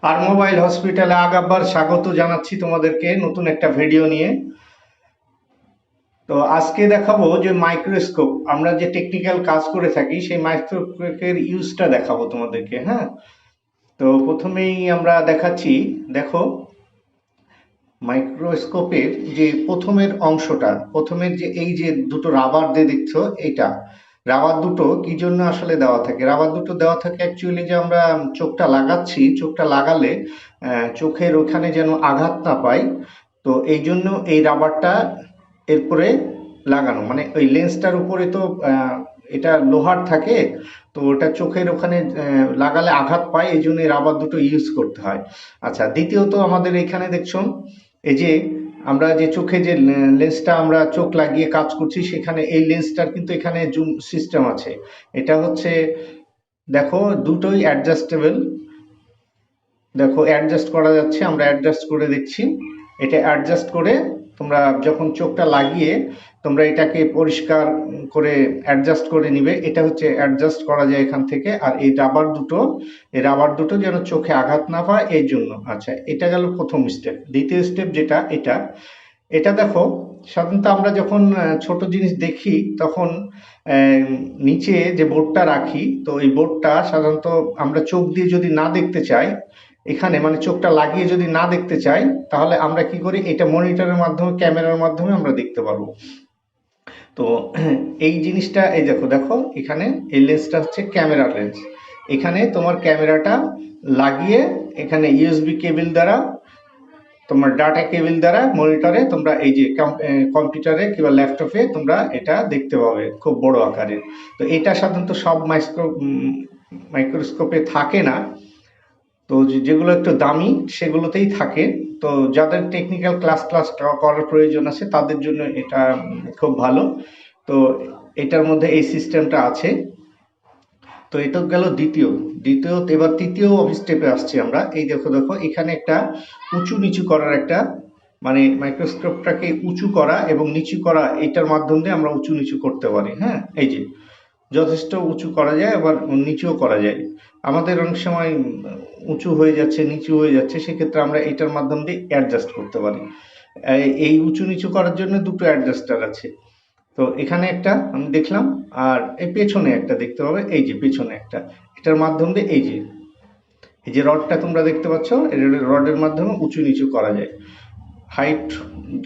আর mobile হসপিটালে আগাবার স্বাগত জানাচ্ছি তোমাদেরকে নতুন একটা ভিডিও নিয়ে। তো আজকে দেখাবো যে মাইক্রোস্কোপ, আমরা যে টেকনিক্যাল কাজ করে থাকি সেই মাইক্রোস্কোপের ইউজটা দেখাবো তোমাদেরকে। হ্যাঁ, তো প্রথমেই আমরা দেখাচ্ছি। দেখো, মাইক্রোস্কোপের যে প্রথমের অংশটা, প্রথমের যে এই যে দুটো রাবার দিয়ে দেখছো, এটা রাবার দুটো কি জন্য আসলে দেওয়া থাকে? রাবার দুটো দেওয়া থাকে অ্যাকচুয়ালি যে আমরা চোখটা লাগাচ্ছি, চোখটা লাগালে চোখের ওখানে যেন আঘাত না পায়। তো এই জন্য এই রাবারটা এরপরে লাগানো, মানে ওই লেন্সটার উপরে তো এটা লোহার থাকে, তো ওটা চোখের ওখানে লাগালে আঘাত পায়, এই জন্য এই রাবার দুটো ইউজ করতে হয়। আচ্ছা, দ্বিতীয়ত আমাদের এখানে দেখছো এই যে আমরা যে চোখে যে লেন্সটা আমরা চোখ লাগিয়ে কাজ করছি, সেখানে এই লেন্সটার কিন্তু এখানে জুম সিস্টেম আছে। এটা হচ্ছে, দেখো, দুটোই অ্যাডজাস্টেবল। দেখো অ্যাডজাস্ট করা যাচ্ছে, আমরা অ্যাডজাস্ট করে দেখছি। এটা অ্যাডজাস্ট করে তোমরা যখন চোখটা লাগিয়ে তোমরা এটাকে পরিষ্কার করে অ্যাডজাস্ট করে নিবে। এটা হচ্ছে অ্যাডজাস্ট করা যায় এখান থেকে। আর এই রাবার দুটো যেন চোখে আঘাত না পায় এই জন্য। আচ্ছা, এটা গেল প্রথম স্টেপ। দ্বিতীয় স্টেপ যেটা, এটা এটা দেখো, সাধারণত আমরা যখন ছোট জিনিস দেখি তখন আহ, নিচে যে বোর্ডটা রাখি, তো এই বোর্ডটা সাধারণত আমরা চোখ দিয়ে যদি না দেখতে চাই, এখানে মানে চোখটা লাগিয়ে যদি না দেখতে চাই, তাহলে আমরা কি করি, এটা মনিটরের মাধ্যমে, ক্যামেরার মাধ্যমে আমরা দেখতে পারবো। তো এই জিনিসটা, এই দেখো দেখো এখানে এই লেন্সটা হচ্ছে ক্যামেরা লেন্স। এখানে তোমার ক্যামেরাটা লাগিয়ে এখানে ইউএসবি কেবল দ্বারা, তোমার ডাটা কেবল দ্বারা মনিটরে তোমরা এই যে কম্পিউটারে কিংবা ল্যাপটপে তোমরা এটা দেখতে পাবে খুব বড় আকারের। তো এটা সাধারণত সব মাইক্রোস্কোপে থাকে না। তো যেগুলো একটু দামি সেগুলোতেই থাকে। তো যাদের টেকনিক্যাল ক্লাস করার প্রয়োজন আছে তাদের জন্য এটা খুব ভালো। তো এটার মধ্যে এই সিস্টেমটা আছে। তো এটা গেল দ্বিতীয়। এবার তৃতীয় স্টেপে আসছি আমরা। এই দেখো দেখো এখানে একটা উঁচু নিচু করার একটা, মানে মাইক্রোস্কোপটাকে উঁচু করা এবং নিচু করা, এটার মাধ্যম দিয়ে আমরা উঁচু নিচু করতে পারি। হ্যাঁ, এই যে যথেষ্ট উঁচু করা যায়, আবার নিচুও করা যায়। আমাদের অনেক সময় উঁচু হয়ে যাচ্ছে, নিচু হয়ে যাচ্ছে, সেক্ষেত্রে আমরা এটার মাধ্যম দিয়ে অ্যাডজাস্ট করতে পারি। এই উঁচু নিচু করার জন্য দুটো অ্যাডজাস্টার আছে। তো এখানে একটা আমি দেখলাম, আর এই পেছনে একটা দেখতে পাবে, এই যে পেছনে একটা, এটার মাধ্যম দিয়ে এই যে রডটা তোমরা দেখতে পাচ্ছ, এই রডের মাধ্যমে উঁচু নিচু করা যায়। হাইট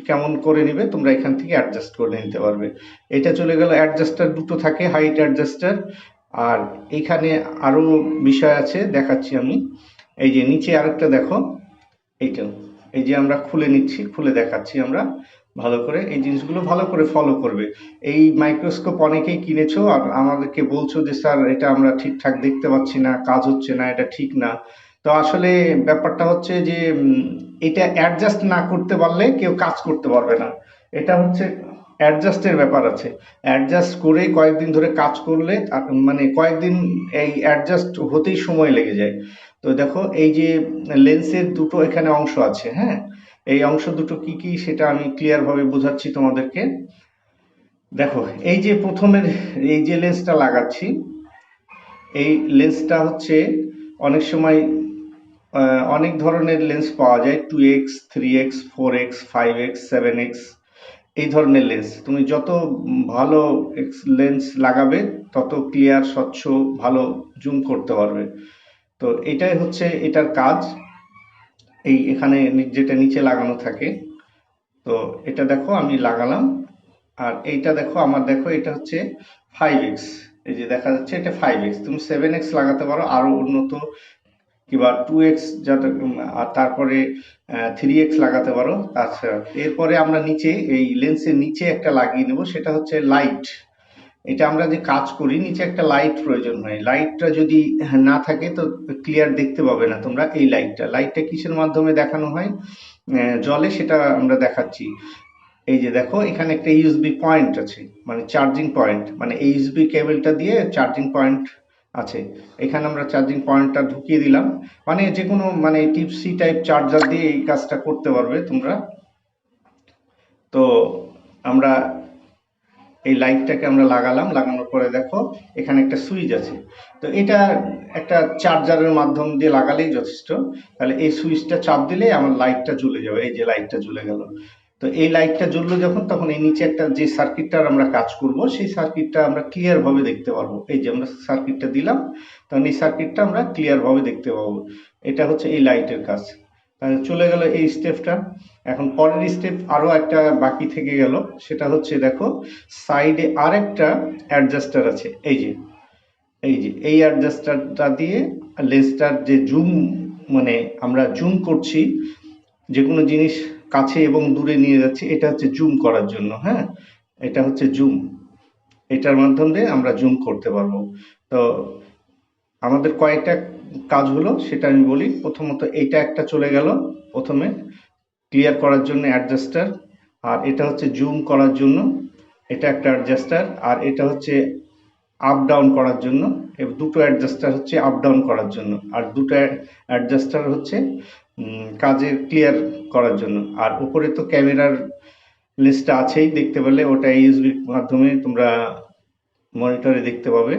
কেমন করে নিবে তোমরা এখান থেকে অ্যাডজাস্ট করে নিতে পারবে। এটা চলে গেল, অ্যাডজাস্টার দুটো থাকে, হাইট অ্যাডজাস্টার। আর এখানে আরো বিষয় আছে, দেখাচ্ছি আমি। এই যে নিচে আরেকটা দেখো, এইটা, এই যে আমরা খুলে নিচ্ছি, খুলে দেখাচ্ছি আমরা ভালো করে। এই জিনিসগুলো ভালো করে ফলো করবে। এই মাইক্রোস্কোপ অনেকেই কিনেছো আর আমাদেরকে বলছো যে স্যার এটা আমরা ঠিকঠাক দেখতে পাচ্ছি না, কাজ হচ্ছে না, এটা ঠিক না। তো আসলে ব্যাপারটা হচ্ছে যে এটা অ্যাডজাস্ট না করতে পারলে কেউ কাজ করতে পারবে না। এটা হচ্ছে অ্যাডজাস্টের ব্যাপার আছে। অ্যাডজাস্ট করে কয়েকদিন ধরে কাজ করলে মানে কয়েকদিন এই অ্যাডজাস্ট হতেই সময় লেগে যায়। তো দেখো এই যে লেন্সের দুটো এখানে অংশ আছে। হ্যাঁ, এই অংশ দুটো কি কি সেটা আমি ক্লিয়ার ভাবে বোঝাচ্ছি তোমাদেরকে। দেখো, এই যে প্রথমের এই যে লেন্সটা লাগাচ্ছি, এই লেন্সটা হচ্ছে অনেক সময় অনেক ধরনের লেন্স পাওয়া যায়, 2x, 3x, 4x, 5x, 7x, এই ধরনের লেন্স। তুমি যত ভালো লেন্স লাগাবে তত ক্লিয়ার, স্বচ্ছ, ভালো জুম করতে পারবে। তো এটাই হচ্ছে এটার কাজ। এই এখানে যেটা নিচে লাগানো থাকে, তো এটা দেখো আমি লাগালাম। আর এইটা দেখো আমার, দেখো এটা হচ্ছে 5x। এই যে দেখা যাচ্ছে এটা 5x, তুমি 7x লাগাতে পারো, আরো উন্নত, কিংবা 2x, যাতে আর তারপরে 3x লাগাতে পারো। তাছাড়া এরপরে আমরা নিচে এই লেন্সের নিচে একটা লাগিয়ে নেব, সেটা হচ্ছে লাইট। এটা আমরা যে কাজ করি, নিচে একটা লাইট প্রয়োজন হয়। লাইটটা যদি না থাকে তো ক্লিয়ার দেখতে পাবে না তোমরা। এই লাইটটা কিসের মাধ্যমে দেখানো হয়? জলে, সেটা আমরা দেখাচ্ছি। এই যে দেখো এখানে একটা ইউএসবি পয়েন্ট আছে, মানে চার্জিং পয়েন্ট, মানে এই ইউএসবি কেবলটা দিয়ে চার্জিং পয়েন্ট আছে। এখানে আমরা চার্জিং পয়েন্টটা ঢুকিয়ে দিলাম। মানে যে কোনো মানে টিপ সি টাইপ চার্জার দিয়ে এই কাজটা করতে পারবে তোমরা। তো আমরা এই লাইটটাকে আমরা লাগালাম, লাগানোর পরে দেখো এখানে একটা সুইচ আছে। তো এটা একটা চার্জারের মাধ্যম দিয়ে লাগালেই যথেষ্ট। তাহলে এই সুইচটা চাপ দিলেই আমার লাইটটা জ্বলে যাবে। এই যে লাইটটা জ্বলে গেল। তো এই লাইটটা জ্বললো যখন, তখন এই নিচে একটা যে সার্কিটটার আমরা কাজ করব সেই সার্কিটটা আমরা ক্লিয়ার ভাবে দেখতে পারবো। এই যে আমরা সার্কিটটা দিলাম, তখন এই সার্কিটটা আমরা ক্লিয়ার ভাবে দেখতে পাবো। এটা হচ্ছে এই লাইটের কাজ। তাহলে চলে গেল এই স্টেপটা। এখন পরের স্টেপ আরো একটা বাকি থেকে গেল, সেটা হচ্ছে দেখো সাইডে আরেকটা অ্যাডজাস্টার আছে। এই যে এই অ্যাডজাস্টারটা দিয়ে লেন্সটার যে জুম, মানে আমরা জুম করছি যে কোনো জিনিস কাছে এবং দূরে নিয়ে যাচ্ছি, এটা হচ্ছে জুম করার জন্য। হ্যাঁ, এটা হচ্ছে জুম। এটার মাধ্যমে আমরা জুম করতে পারবো। তো আমাদের কয়েকটা কাজ হলো সেটা আমি বলি। প্রথমত এইটা একটা চলে গেল প্রথমে, ক্লিয়ার করার জন্য অ্যাডজাস্টার। আর এটা হচ্ছে জুম করার জন্য, এটা একটা অ্যাডজাস্টার। আর এটা হচ্ছে আপ ডাউন করার জন্য। দুটো অ্যাডজাস্টার হচ্ছে আপ ডাউন করার জন্য, আর দুটো অ্যাডজাস্টার হচ্ছে কাজের ক্লিয়ার করার জন্য। আর উপরে তো ক্যামেরার লেন্সটা আছেই, দেখতে পেলে ওটা ইউএসবির মাধ্যমে তোমরা মনিটরে দেখতে পাবে।